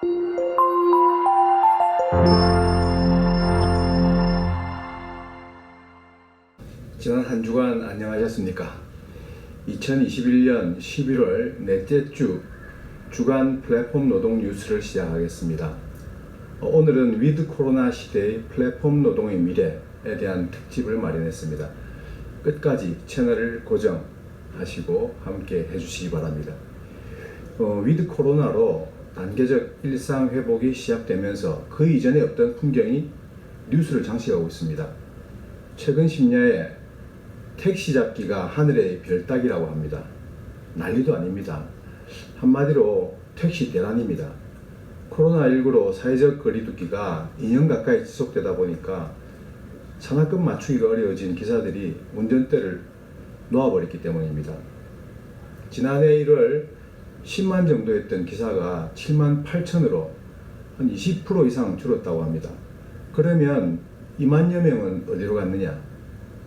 지난 한 주간 안녕하셨습니까? 2021년 11월 넷째 주 주간 플랫폼 노동 뉴스를 시작하겠습니다. 오늘은 위드 코로나 시대의 플랫폼 노동의 미래에 대한 특집을 마련했습니다. 끝까지 채널을 고정하시고 함께 해주시기 바랍니다. 위드 코로나로 단계적 일상 회복이 시작되면서 그 이전에 없던 풍경이 뉴스를 장식하고 있습니다. 최근 심야에 택시 잡기가 하늘의 별 따기라고 합니다. 난리도 아닙니다. 한마디로 택시 대란입니다. 코로나19로 사회적 거리두기가 2년 가까이 지속되다 보니까 산악금 맞추기가 어려워진 기사들이 운전대를 놓아버렸기 때문입니다. 지난해 1월 10만 정도였던 기사가 7만 8천으로 한 20% 이상 줄었다고 합니다. 그러면 2만여 명은 어디로 갔느냐?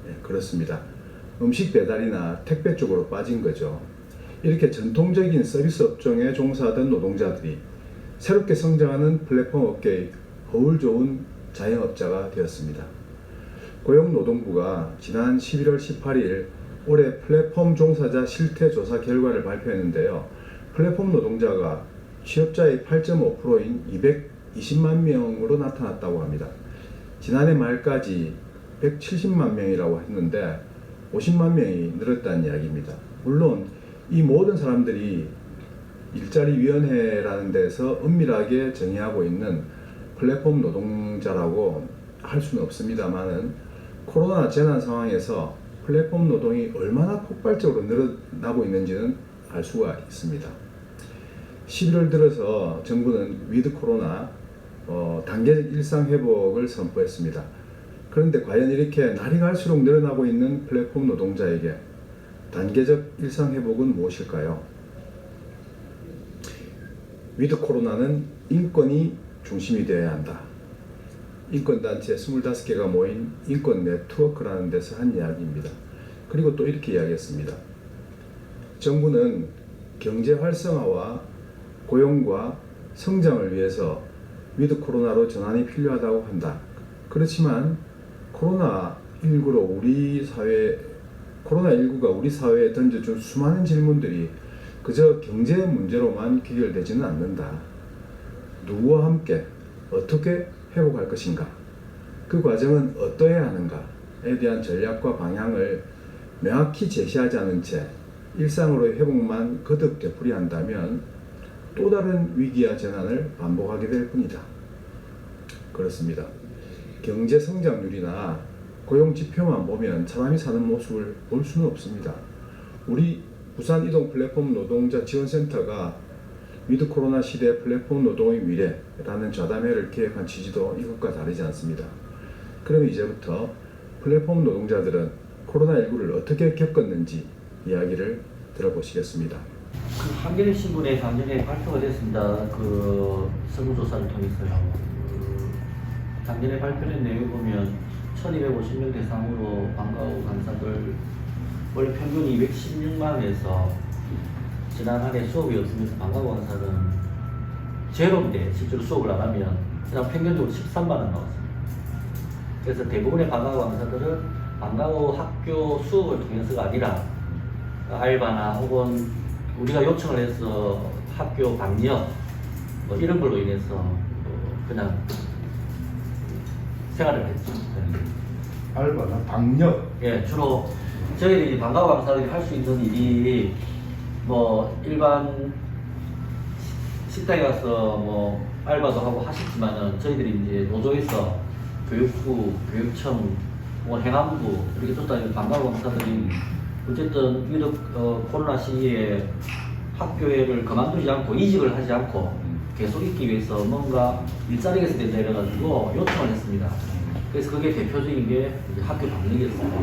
네, 그렇습니다. 음식 배달이나 택배 쪽으로 빠진 거죠. 이렇게 전통적인 서비스 업종에 종사하던 노동자들이 새롭게 성장하는 플랫폼 업계의 허울 좋은 자영업자가 되었습니다. 고용노동부가 지난 11월 18일 올해 플랫폼 종사자 실태 조사 결과를 발표했는데요. 플랫폼 노동자가 취업자의 8.5%인 220만 명으로 나타났다고 합니다. 지난해 말까지 170만 명이라고 했는데 50만 명이 늘었다는 이야기입니다. 물론 이 모든 사람들이 일자리위원회라는 데서 엄밀하게 정의하고 있는 플랫폼 노동자라고 할 수는 없습니다만은 코로나 재난 상황에서 플랫폼 노동이 얼마나 폭발적으로 늘어나고 있는지는 알 수가 있습니다. 11월 들어서 정부는 위드 코로나 단계적 일상 회복을 선포했습니다. 그런데 과연 이렇게 날이 갈수록 늘어나고 있는 플랫폼 노동자에게 단계적 일상 회복은 무엇일까요? 위드 코로나는 인권이 중심이 되어야 한다. 인권단체 25개가 모인 인권 네트워크라는 데서 한 이야기입니다. 그리고 또 이렇게 이야기했습니다. 정부는 경제 활성화와 고용과 성장을 위해서 위드 코로나로 전환이 필요하다고 한다. 그렇지만 코로나19가 우리 사회에 던져준 수많은 질문들이 그저 경제 문제로만 귀결되지는 않는다. 누구와 함께 어떻게 회복할 것인가? 그 과정은 어떠해야 하는가에 대한 전략과 방향을 명확히 제시하지 않은 채 일상으로의 회복만 거듭 되풀이한다면 또 다른 위기와 재난을 반복하게 될 뿐이다. 그렇습니다. 경제 성장률이나 고용 지표만 보면 사람이 사는 모습을 볼 수는 없습니다. 우리 부산 이동 플랫폼 노동자 지원센터가 위드 코로나 시대 플랫폼 노동의 미래라는 좌담회를 기획한 취지도 이것과 다르지 않습니다. 그럼 이제부터 플랫폼 노동자들은 코로나19를 어떻게 겪었는지 이야기를 들어보시겠습니다. 한겨레 신문에 작년에 발표가 됐습니다. 그 설문조사를 통해서요. 작년에 발표된 내용을 보면 1250명 대상으로 방과후 강사들 원래 평균 216만에서 지난 한 해 수업이 없으면서 방과후 강사는 제로인데 실제로 수업을 안 하면 그냥 평균적으로 13만 원 나왔습니다. 그래서 대부분의 방과후 강사들은 방과후 학교 수업을 통해서가 아니라 알바나 혹은 우리가 요청을 해서 학교 방역 뭐 이런 걸로 인해서 그냥 생활을 했죠. 알바나 방역? 예, 주로 저희들이 방과후 강사들이 할 수 있는 일이 뭐 일반 식당에 가서 뭐 알바도 하고 하셨지만은 저희들이 이제 노조에서 교육부, 교육청, 뭐 행안부 이렇게 쫓다니는 방과후 강사들이 어쨌든 위드 코로나 시기에 학교를 그만두지 않고 이직을 하지 않고 계속 있기 위해서 뭔가 일자리가 있어야 된다 이래가지고 요청을 했습니다. 그래서 그게 대표적인 게 이제 학교 방역이었습니다.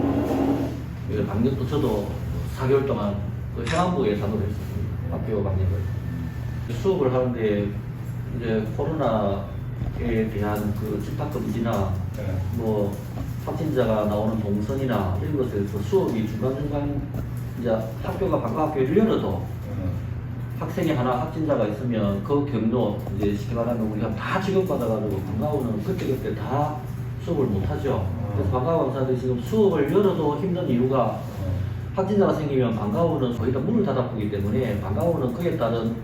방역도 저도 4개월 동안 그 행안부에 단독을 했었습니다. 학교 방역을. 수업을 하는데 이제 코로나에 대한 그 집합 금지나 뭐 확진자가 나오는 동선이나 이런 것에 대해서 수업이 중간중간 이제 학교가 방과학교를 열어도 학생이 하나 확진자가 있으면 그 경로 이제 쉽게 말하면 우리가 다 지급받아가지고 방과후는 그때그때 다 수업을 못하죠. 그래서 방과후 강사들이 지금 수업을 열어도 힘든 이유가 확진자가 생기면 방과후는 거의 다 문을 닫아보기 때문에 방과후는 그에 따른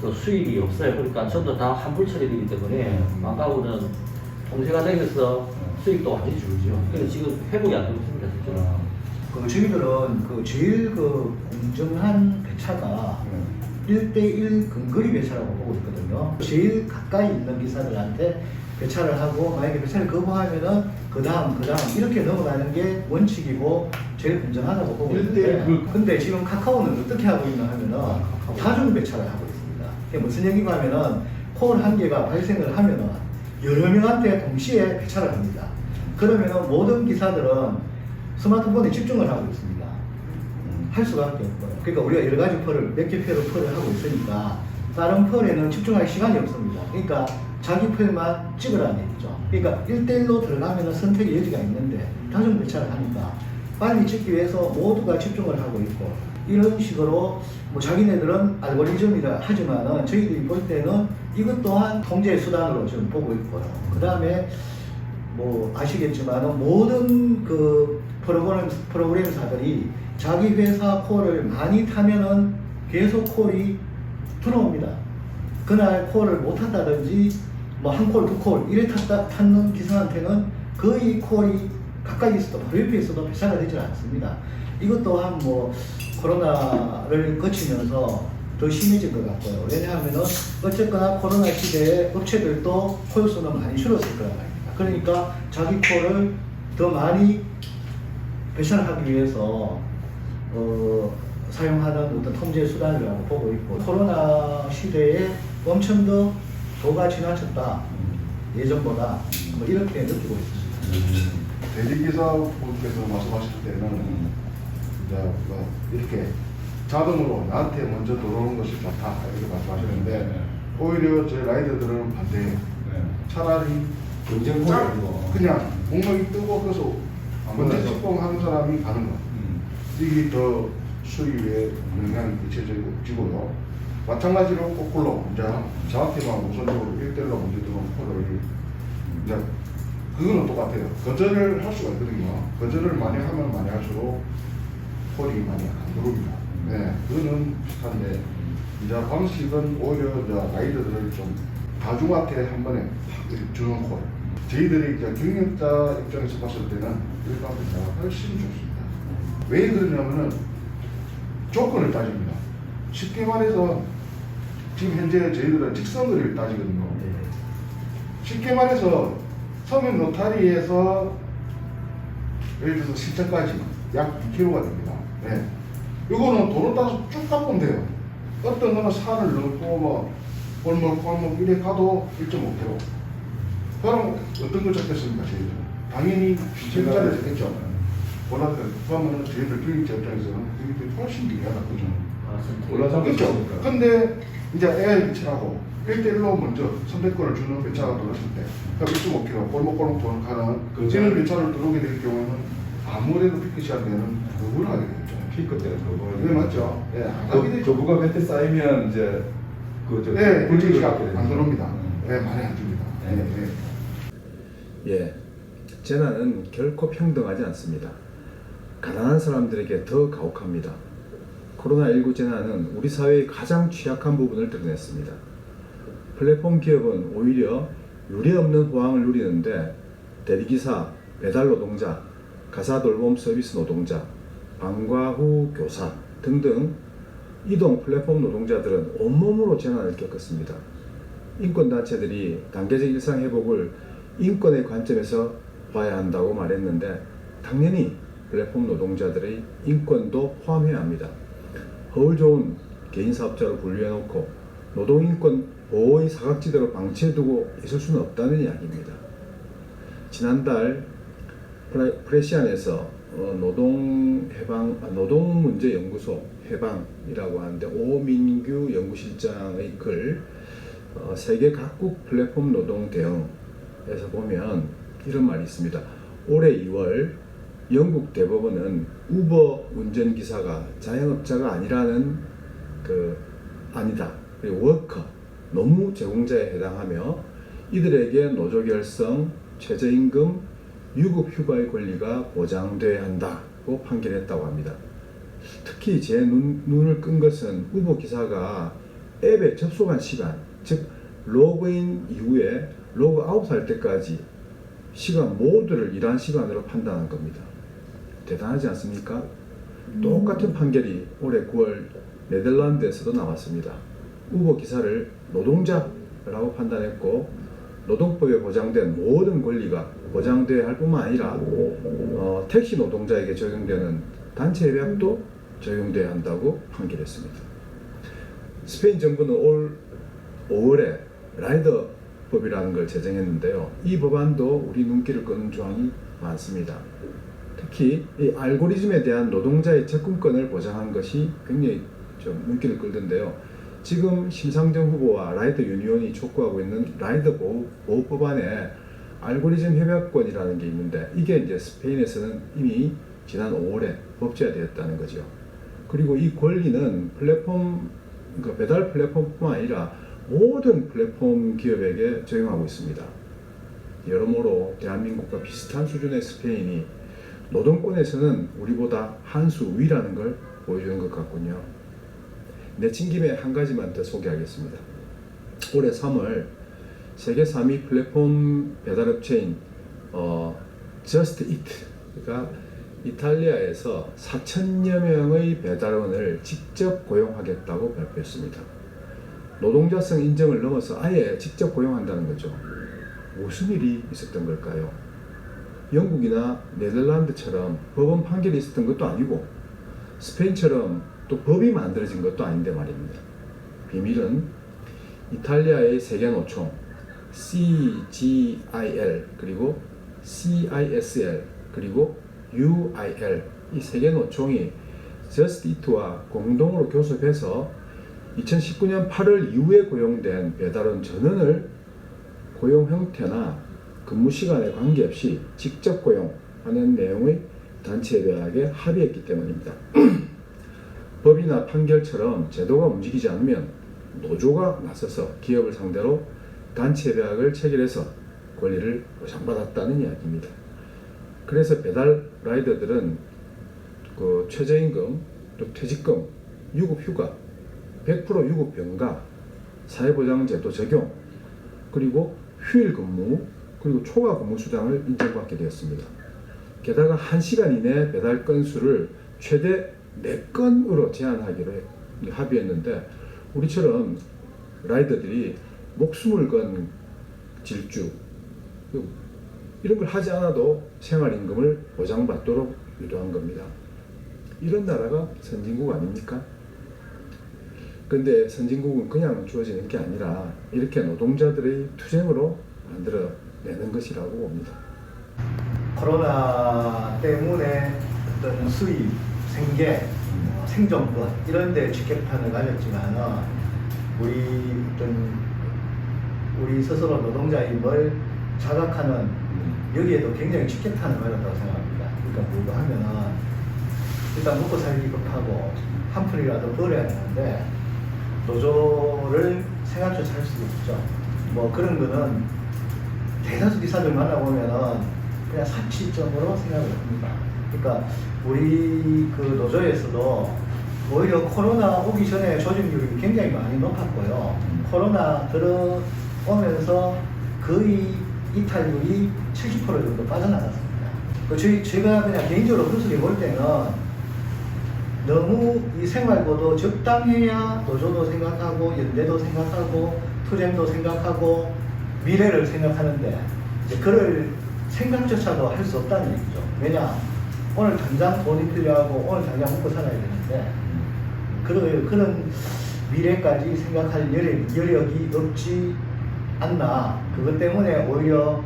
그 수입이 없어요. 그러니까 전부 다 환불 처리되기 때문에 방과후는 통제가 되면서 수입도 완전히 줄죠. 그래서 지금 회복이 안 되고 있습니다. 실제로. 그 저희들은 그 제일 그 공정한 배차가 1대1 근거리 배차라고 보고 있거든요. 제일 가까이 있는 기사들한테 배차를 하고 만약에 배차를 거부하면은 그 다음 이렇게 넘어가는 게 원칙이고 제일 공정하다고 보고 있는데 근데 지금 카카오는 어떻게 하고 있나 하면은 다중 배차를 하고 있습니다. 그게 무슨 얘기가 하면은 콜 한 개가 발생을 하면은 여러 명한테 동시에 배차를 합니다. 그러면은 모든 기사들은 스마트폰에 집중을 하고 있습니다. 할 수밖에 없고요. 그러니까 우리가 여러 가지 몇 개 표를 하고 있으니까 다른 펄에는 집중할 시간이 없습니다. 그러니까 자기 펄만 찍으라는 얘기죠. 그러니까 1대1로 들어가면 선택의 여지가 있는데 다중 배차를 하니까 빨리 찍기 위해서 모두가 집중을 하고 있고 이런 식으로 뭐 자기네들은 알고리즘이라 하지만은 저희들이 볼 때는 이것 또한 통제 수단으로 지금 보고 있고요. 그 다음에 뭐 아시겠지만 모든 그 프로그램사들이 자기 회사 콜을 많이 타면은 계속 콜이 들어옵니다. 그날 콜을 못 탔다든지 뭐 한 콜, 두 콜 이래 탔는 기사한테는 거의 콜이 가까이 있어도 바로 옆에 있어도 배차가 되지 않습니다. 이것 또한 뭐 코로나를 거치면서 더 심해진 것 같고요. 왜냐하면은 어쨌거나 코로나 시대에 업체들도 콜 수는 많이 줄었을 거란 말입니다. 그러니까 자기 콜을 더 많이 배차를 하기 위해서 사용하는 어떤 통제 수단이라고 보고 있고 코로나 시대에 엄청 더 도가 지나쳤다 예전보다 뭐 이렇게 느끼고 있습니다. 대리기사분께서 말씀하실 때는 이제 뭐 이렇게 자동으로 나한테 먼저 들어오는 것이 좋다 이렇게 말씀하시는데 오히려 저희 라이더들은 반대예요. 차라리 그냥 공명이 뜨고 그래서 먼저 직봉하는 사람이 가는 거. 이게 더 수입에 영향이 미쳐지고요. 마찬가지로 거꾸로 이제 저한테만 우선적으로 1대1로 먼저 들어온 콜을 이제 그거는 똑같아요. 거절을 할 수가 있거든요. 거절을 많이 하면 많이 할수록 콜이 많이 안 들어옵니다. 네, 그거는 비슷한데 이제 방식은 오히려 이제 라이더들을 좀 다중한테 한 번에 팍 주는 콜. 저희들이 이제 경력자 입장에서 봤을 때는 일반 배차가 훨씬 좋습니다. 왜 그러냐면은 조건을 따집니다. 쉽게 말해서 지금 현재 저희들은 직선거리를 따지거든요. 쉽게 말해서 서면 노타리에서 예를 들어서 실전까지 약 2km가 됩니다. 네. 이거는 도로 따라서 쭉 가보면 돼요. 어떤 거는 산을 넘고 뭐 골목 이래 가도 1.5km. 그럼 어떤 걸 잡겠습니까, 저희들은? 당연히 실전을 잡겠죠. 그러면 저희들 교육자 입장에서는 그게 훨씬 유리하다, 그죠? 올라가고 그렇죠. 근데 이제 AI 배차하고 1대1로 먼저 선택권을 주는 배차가 들어갔을 때, 그럼 1.5km 골목골목 가는 이런 배차를 들어오게 될 경우는 아무래도 피크 시간대는 거부를 하게 되겠죠. 피크 때는 그거. 네, 맞죠. 예, 안 가게 되죠. 교부가 그때 쌓이면 이제 네, 불지시가 안 들어옵니다. 네, 많이 안 줍니다. 네, 네. 예, 재난은 결코 평등하지 않습니다. 가난한 사람들에게 더 가혹합니다. 코로나19 재난은 우리 사회의 가장 취약한 부분을 드러냈습니다. 플랫폼 기업은 오히려 유례없는 호황을 누리는데 대리기사, 배달 노동자, 가사 돌봄 서비스 노동자, 방과 후 교사 등등 이동 플랫폼 노동자들은 온몸으로 재난을 겪었습니다. 인권단체들이 단계적 일상 회복을 인권의 관점에서 봐야 한다고 말했는데 당연히 플랫폼 노동자들의 인권도 포함해야 합니다. 허울 좋은 개인사업자로 분류해놓고 노동인권 보호의 사각지대로 방치해두고 있을 수는 없다는 이야기입니다. 지난달 프레시안에서 노동문제연구소 해방이라고 하는데 오민규 연구실장의 글 세계 각국 플랫폼 노동 대응에서 보면 이런 말이 있습니다. 올해 2월 영국 대법원은 우버 운전기사가 자영업자가 아니라는 그 아니다. 그리고 워커, 노무 제공자에 해당하며 이들에게 노조 결성, 최저임금, 유급 휴가의 권리가 보장돼야 한다고 판결했다고 합니다. 특히 제 눈을 끈 것은 우버 기사가 앱에 접속한 시간, 즉 로그인 이후에 로그아웃 할 때까지 시간 모두를 일한 시간으로 판단한 겁니다. 대단하지 않습니까? 똑같은 판결이 올해 9월 네덜란드에서도 나왔습니다. 우버 기사를 노동자라고 판단했고 노동법에 보장된 모든 권리가 보장돼야 할 뿐만 아니라 택시 노동자에게 적용되는 단체 협약도 적용돼야 한다고 판결했습니다. 스페인 정부는 올 5월에 라이더법이라는 걸 제정했는데요. 이 법안도 우리 눈길을 끄는 조항이 많습니다. 특히 이 알고리즘에 대한 노동자의 접근권을 보장한 것이 굉장히 좀 눈길을 끌던데요. 지금 심상정 후보와 라이더 유니온이 촉구하고 있는 라이더 보호 법안에 알고리즘 협약권이라는 게 있는데 이게 이제 스페인에서는 이미 지난 5월에 법제화되었다는 거죠. 그리고 이 권리는 플랫폼, 그러니까 배달 플랫폼뿐만 아니라 모든 플랫폼 기업에게 적용하고 있습니다. 여러모로 대한민국과 비슷한 수준의 스페인이 노동권에서는 우리보다 한 수 위라는 걸 보여주는 것 같군요. 내친 김에 한 가지만 더 소개하겠습니다. 올해 3월 세계 3위 플랫폼 배달업체인 Just Eat가 이탈리아에서 4,000여 명의 배달원을 직접 고용하겠다고 발표했습니다. 노동자성 인정을 넘어서 아예 직접 고용한다는 거죠. 무슨 일이 있었던 걸까요? 영국이나 네덜란드처럼 법원 판결이 있었던 것도 아니고 스페인처럼 또 법이 만들어진 것도 아닌데 말입니다. 비밀은 이탈리아의 세계 노총 CGIL 그리고 CISL 그리고 UIL 이 세계 노총이 Just Eat와 공동으로 교섭해서 2019년 8월 이후에 고용된 배달원 전원을 고용 형태나 근무 시간에 관계없이 직접 고용하는 내용의 단체 협약에 합의했기 때문입니다. 법이나 판결처럼 제도가 움직이지 않으면 노조가 나서서 기업을 상대로 단체 협약을 체결해서 권리를 보장받았다는 이야기입니다. 그래서 배달 라이더들은 그 최저임금, 또 퇴직금, 유급휴가, 100% 유급 병가, 사회보장제도 적용, 그리고 휴일 근무, 그리고 초과 근무 수당을 인정받게 되었습니다. 게다가 1시간 이내 배달 건수를 최대 4건으로 제한하기로 합의했는데 우리처럼 라이더들이 목숨을 건 질주 이런 걸 하지 않아도 생활임금을 보장받도록 유도한 겁니다. 이런 나라가 선진국 아닙니까? 근데 선진국은 그냥 주어지는 게 아니라 이렇게 노동자들의 투쟁으로 만들어내는 것이라고 봅니다. 코로나 때문에 어떤 수입, 생계, 생존권 이런 데 직격탄을 가졌지만 우리 스스로 노동자임을 자각하는 여기에도 굉장히 직격탄을 맞았다고 생각합니다. 그러니까 뭐가 하면은 일단 먹고 살기 급하고 한 푼이라도 벌어야 되는데 노조를 생각조차 할 수도 없죠. 뭐 그런 거는 대다수 기사들 만나보면은 그냥 사치점으로 생각을 합니다. 그러니까 우리 그 노조에서도 오히려 코로나 오기 전에 조직률이 굉장히 많이 높았고요. 코로나 들어오면서 거의 이탈률이 70% 정도 빠져나갔습니다. 제가 그냥 개인적으로 분석해 볼 때는 너무 이 생활고도 적당해야 노조도 생각하고 연대도 생각하고 투쟁도 생각하고 미래를 생각하는데 이제 그럴 생각조차도 할 수 없다는 얘기죠. 왜냐? 오늘 당장 돈이 필요하고 오늘 당장 먹고 살아야 되는데 그런 미래까지 생각할 여력이 없지 않나. 그것 때문에 오히려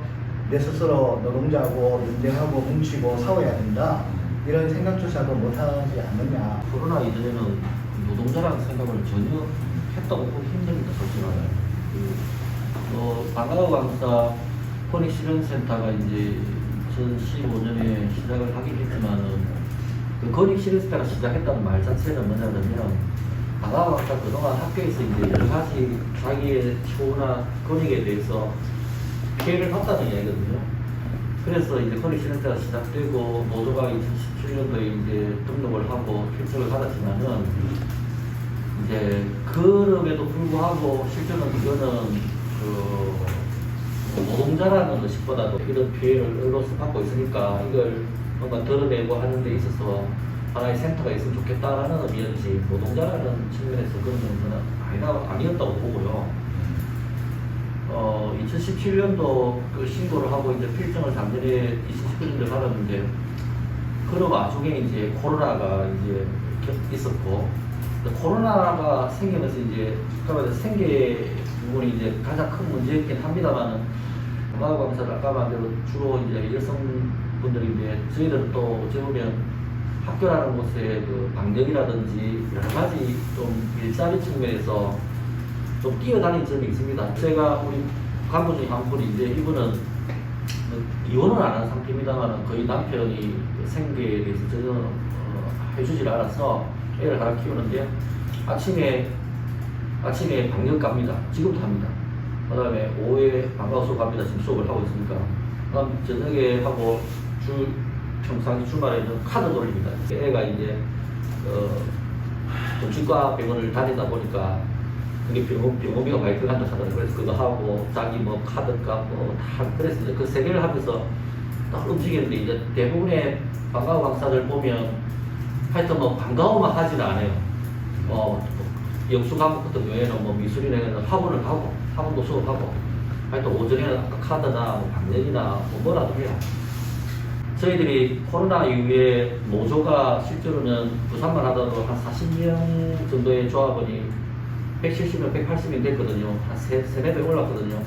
내 스스로 노동자고 연대하고 뭉치고 싸워야 된다. 이런 생각조차도 못하지 않느냐. 코로나 이전에는 노동자라는 생각을 전혀 했다고 보기 힘듭니다, 솔직하게. 방과후 강사 권익실현센터가 이제 2015년에 시작을 하긴 했지만은 그 권익실현센터가 시작했다는 말 자체는 뭐냐면 방과후 강사 그동안 학교에서 이제 여러 가지 자기의 처우나 권익에 대해서 피해를 봤다는 이야기거든요. 그래서 이제 권익실현제가 시작되고 노조가 2017년도에 이제 등록을 하고 필적을 받았지만은 이제 그럼에도 불구하고 실제는 그거는 노동자라는 것보다도 이런 피해를 의료서 받고 있으니까 이걸 뭔가 드러내고 하는 데 있어서 하나의 센터가 있으면 좋겠다라는 의미였지 노동자라는 측면에서 그런 면에서는 아니었다고 보고요. 2017년도 그 신고를 하고 이제 필정을 작년에 2019년도에 받았는데 그 와중에 이제 코로나가 이제 있었고 코로나가 생기면서 이제 생계 부분이 이제 가장 큰 문제였긴 합니다만은 방과후 강사를 아까 말대로 주로 이제 여성분들인데 저희들은 또 어찌 보면 학교라는 곳에 그 방역이라든지 여러 가지 좀 일자리 측면에서 좀 뛰어다니는 점이 있습니다. 제가 우리 간부 중에 한 분이 이제 이분은 이혼을 안 한 상태입니다만 거의 남편이 생계에 대해서 전혀 해주질 않아서 애를 하나 키우는데 아침에 방역 갑니다. 지금도 합니다. 그 다음에 오후에 방과후 수업 갑니다. 지금 수업을 하고 있으니까. 그다음 저녁에 하고 평상 주말에는 카드 돌립니다. 애가 이제 좀 치과 병원을 다니다 보니까 그게 병원비가 많이 들어간다 하더라고요. 그래서 그거 하고 자기 뭐 카드값 다 그랬어요. 그 세 개를 하면서 딱 움직이는데 이제 대부분의 방과후 강사들 보면 하여튼 뭐 방과후만 하지는 않아요. 영수 과목 같은 경우에는 뭐 미술이나 학원을 하고 학원도 수업하고 하여튼 오전에는 아까 카드나 뭐 방역이나 뭐라도 해요. 저희들이 코로나 이후에 노조가 실제로는 부산만 하더라도 한 40명 정도의 조합원이 170명, 180명 됐거든요. 한 3-4배 올랐거든요.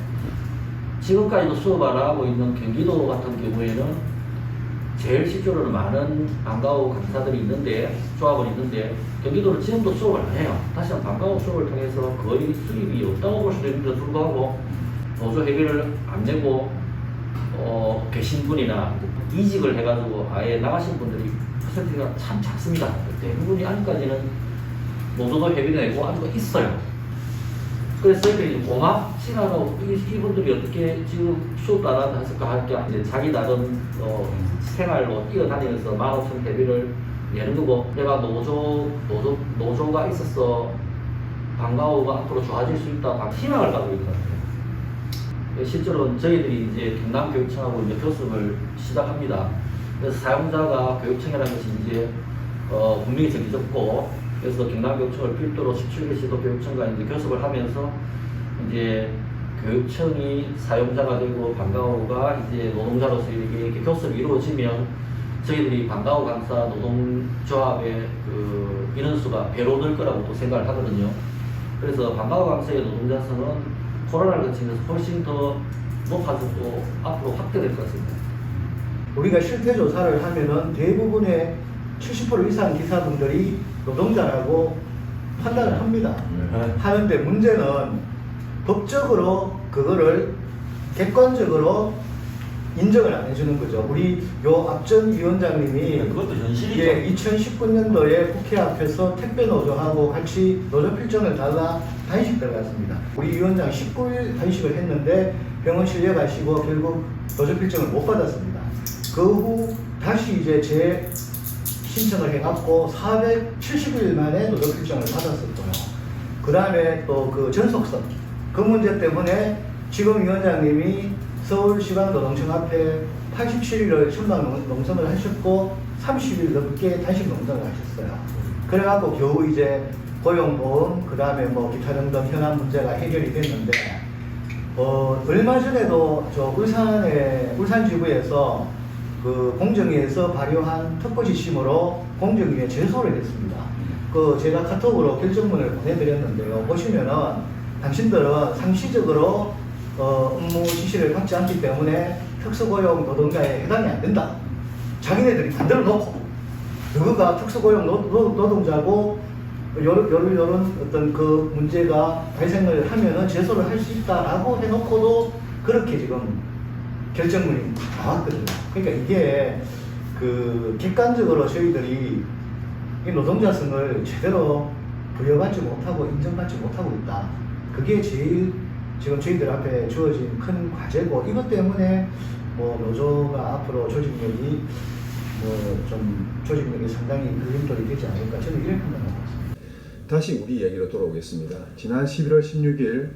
지금까지도 수업 안 하고 있는 경기도 같은 경우에는 제일 실제로는 많은 방과후 강사들이 있는데, 조합원이 있는데, 경기도는 지금도 수업을 안 해요. 다시 한번 방과후 수업을 통해서 거의 수입이 없다고 볼 수도 있는데 불구하고 노조 회비를 안 내고 계신 분이나 이직을 해가지고 아예 나가신 분들이 퍼센트가 참 작습니다. 대부분이 아직까지는 노조도 회비를 내고 아직도 있어요. 그래서 저희들이 고맙지나도 이분들이 어떻게 지금 수업도 안 하면서 했을까 할 게 이제 자기 나름 생활로 뛰어다니면서 15,000 회비를 내는 거고, 내가 노조가 있어서 방과후가 앞으로 좋아질 수 있다 희망을 가지고 있는 것 같아요. 실제로 저희들이 이제 경남교육청하고 이제 교습을 시작합니다. 그래서 사용자가 교육청이라는 것이 이제 분명히 정해졌고, 그래서 경남교육청을 필두로 17개 시도 교육청과 이제 교습을 하면서 이제 교육청이 사용자가 되고 방과후가 이제 노동자로서 이렇게 교습이 이루어지면 저희들이 방과후 강사 노동조합의 그 인원수가 배로 늘 거라고 또 생각을 하거든요. 그래서 방과후 강사의 노동자성은 코로나를 거치면서 훨씬 더 높아지고 앞으로 확대될 것 같습니다. 우리가 실태 조사를 하면은 대부분의 70% 이상 기사분들이 노동자라고 판단을 합니다. 하는데 문제는 법적으로 그거를 객관적으로 인정을 안 해주는 거죠. 우리 요 앞전 위원장님이 그것도 현실이죠. 2019년도에 국회 앞에서 택배 노조하고 같이 노조 필정을 달라 단식 들어갔습니다. 우리 위원장 19일 단식을 했는데 병원 실려가시고 결국 노조 필정을 못 받았습니다. 그 후 다시 이제 신청을 해갖고 470일 만에 노조 필정을 받았었고요. 그 다음에 또 그 전속성 그 문제 때문에 지금 위원장님이 서울시방노동청 앞에 87일을 천막 농성을 하셨고 30일 넘게 단식 농성을 하셨어요. 그래갖고 겨우 이제 고용보험 그 다음에 뭐 기타 등등 현안 문제가 해결이 됐는데 얼마 전에도 저 울산지구에서 그 공정위에서 발효한 특보 지침으로 공정위에 제소를 했습니다. 그 제가 카톡으로 결정문을 보내드렸는데요. 보시면은 당신들은 상시적으로 업무 지시를 받지 않기 때문에 특수고용 노동자에 해당이 안 된다. 자기네들이 만들어 놓고 누구가 특수고용 노동자고 요런 어떤 그 문제가 발생을 하면은 제소를 할 수 있다라고 해놓고도 그렇게 지금 결정문이 나왔거든요. 그러니까 이게 그 객관적으로 저희들이 이 노동자성을 제대로 부여받지 못하고 인정받지 못하고 있다. 그게 제일 지금 저희들 앞에 주어진 큰 과제고, 이것 때문에 뭐 노조가 앞으로 조직력이 조직력이 상당히 걸림돌이 되지 않을까, 저는 이렇게 판단하고 있습니다. 다시 우리 얘기로 돌아오겠습니다. 지난 11월 16일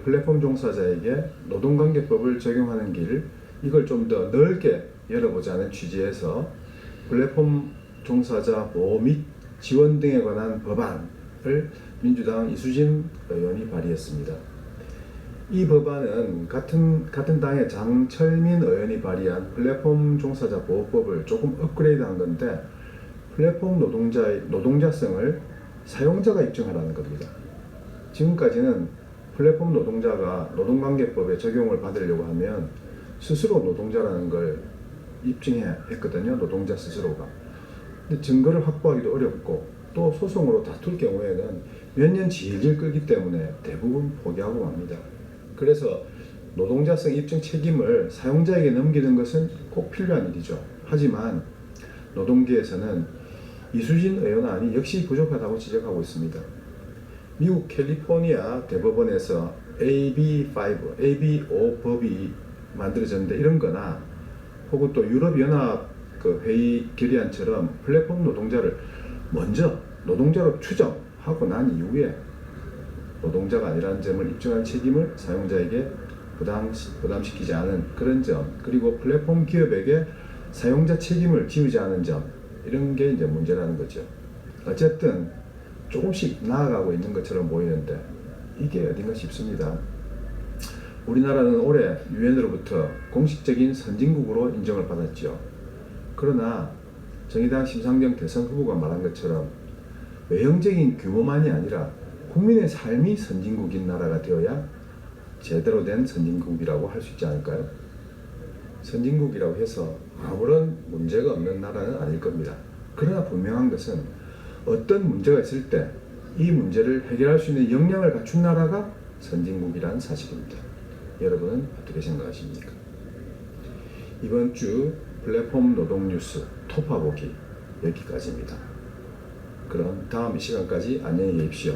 플랫폼 종사자에게 노동관계법을 적용하는 길, 이걸 좀 더 넓게 열어보자는 취지에서 플랫폼 종사자 보호 및 지원 등에 관한 법안을 민주당 이수진 의원이 발의했습니다. 이 법안은 같은 당의 장철민 의원이 발의한 플랫폼 종사자 보호법을 조금 업그레이드한 건데, 플랫폼 노동자의 노동자성을 사용자가 입증하라는 겁니다. 지금까지는 플랫폼 노동자가 노동관계법의 적용을 받으려고 하면 스스로 노동자라는 걸 입증해야 했거든요. 노동자 스스로가. 근데 증거를 확보하기도 어렵고, 또 소송으로 다툴 경우에는 몇 년 질질 끌기 때문에 대부분 포기하고 맙니다. 그래서 노동자성 입증 책임을 사용자에게 넘기는 것은 꼭 필요한 일이죠. 하지만 노동계에서는 이수진 의원안이 역시 부족하다고 지적하고 있습니다. 미국 캘리포니아 대법원에서 AB5 법이 만들어졌는데, 이런 거나 혹은 또 유럽연합 회의 결의안처럼 플랫폼 노동자를 먼저 노동자로 추정하고 난 이후에 노동자가 아니라는 점을 입증한 책임을 사용자에게 부담시키지 않은 그런 점, 그리고 플랫폼 기업에게 사용자 책임을 지우지 않은 점, 이런 게 이제 문제라는 거죠. 어쨌든 조금씩 나아가고 있는 것처럼 보이는데 이게 어딘가 싶습니다. 우리나라는 올해 유엔으로부터 공식적인 선진국으로 인정을 받았죠. 그러나 정의당 심상정 대선 후보가 말한 것처럼 외형적인 규모만이 아니라 국민의 삶이 선진국인 나라가 되어야 제대로 된 선진국이라고 할 수 있지 않을까요? 선진국이라고 해서 아무런 문제가 없는 나라는 아닐 겁니다. 그러나 분명한 것은 어떤 문제가 있을 때 이 문제를 해결할 수 있는 역량을 갖춘 나라가 선진국이라는 사실입니다. 여러분은 어떻게 생각하십니까? 이번 주 플랫폼 노동 뉴스 토파보기 여기까지입니다. 그럼 다음 이 시간까지 안녕히 계십시오.